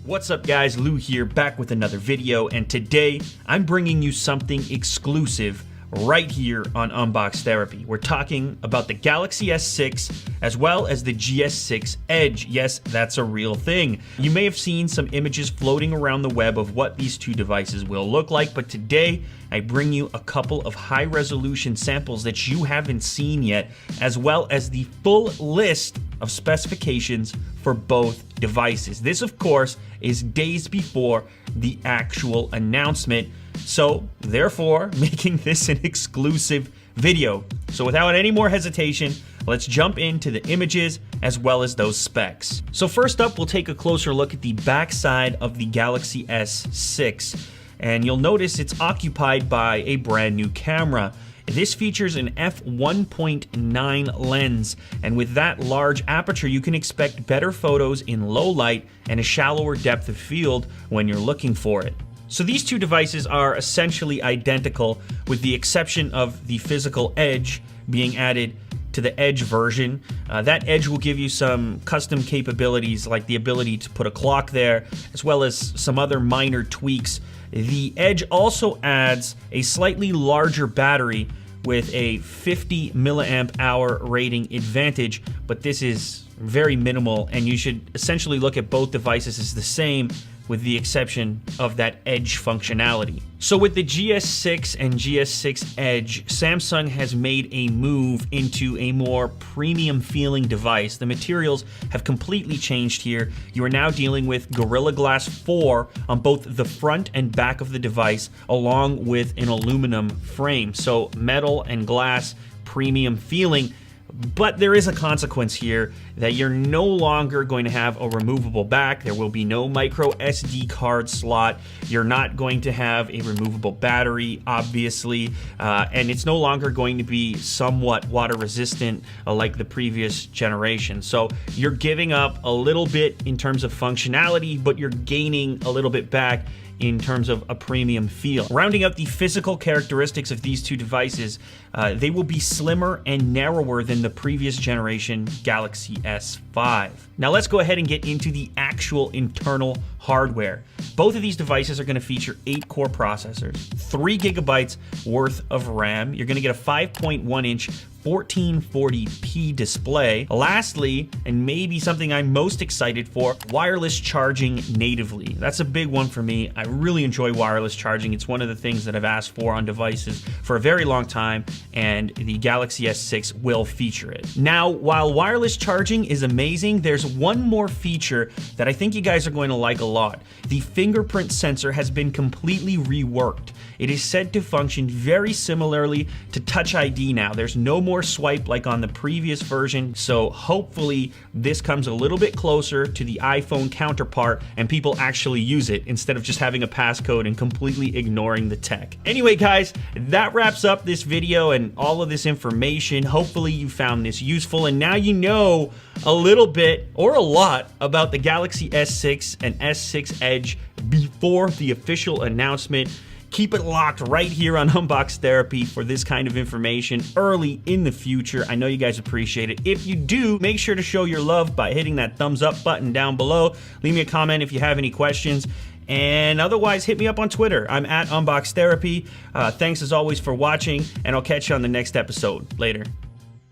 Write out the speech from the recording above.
What's up guys, Lou here, back with another video, and today I'm bringing you something exclusive right here on Unbox Therapy. We're talking about the Galaxy S6 as well as the GS6 Edge. Yes, that's a real thing. You may have seen some images floating around the web of what these two devices will look like, but today I bring you a couple of high-resolution samples that you haven't seen yet, as well as the full list of specifications for both devices. This, of course, is days before the actual announcement, so therefore making this an exclusive video. So without any more hesitation, let's jump into the images as well as those specs. So first up, we'll take a closer look at the back side of the Galaxy S6, and you'll notice it's occupied by a brand new camera. This features an f1.9 lens, and with that large aperture, you can expect better photos in low light and a shallower depth of field when you're looking for it. So these two devices are essentially identical, with the exception of the physical Edge being added to the Edge version. That Edge will give you some custom capabilities like the ability to put a clock there, as well as some other minor tweaks. The Edge also adds a slightly larger battery with a 50 milliamp hour rating advantage, but this is very minimal, and you should essentially look at both devices as the same, with the exception of that Edge functionality. So with the GS6 and GS6 Edge, Samsung has made a move into a more premium feeling device. The materials have completely changed here. You are now dealing with Gorilla Glass 4 on both the front and back of the device, along with an aluminum frame. So metal and glass premium feeling. But there is a consequence here that you're no longer going to have a removable back. There will be no micro SD card slot. You're not going to have a removable battery, obviously, and it's no longer going to be somewhat water resistant like the previous generation. So you're giving up a little bit in terms of functionality, but you're gaining a little bit back in terms of a premium feel. Rounding out the physical characteristics of these two devices, they will be slimmer and narrower than the previous generation Galaxy S5. Now let's go ahead and get into the actual internal hardware. Both of these devices are going to feature 8-core processors, 3 gigabytes worth of RAM. You're going to get a 5.1-inch 1440p display. Lastly, and maybe something I'm most excited for, wireless charging natively. That's a big one for me. I really enjoy wireless charging. It's one of the things that I've asked for on devices for a very long time, and the Galaxy S6 will feature it. Now, while wireless charging is amazing, there's one more feature that I think you guys are going to like a lot. The fingerprint sensor has been completely reworked. It is said to function very similarly to Touch ID now. There's no more swipe like on the previous version, so hopefully this comes a little bit closer to the iPhone counterpart and people actually use it instead of just having a passcode and completely ignoring the tech. Anyway guys, that wraps up this video and all of this information. Hopefully you found this useful, and now you know a little bit or a lot about the Galaxy S6 and S6 Edge before the official announcement. Keep it locked right here on Unbox Therapy for this kind of information early in the future. I know you guys appreciate it. If you do, make sure to show your love by hitting that thumbs up button down below. Leave me a comment if you have any questions. And otherwise, hit me up on Twitter. I'm at Unbox Therapy. Thanks as always for watching, and I'll catch you on the next episode. Later.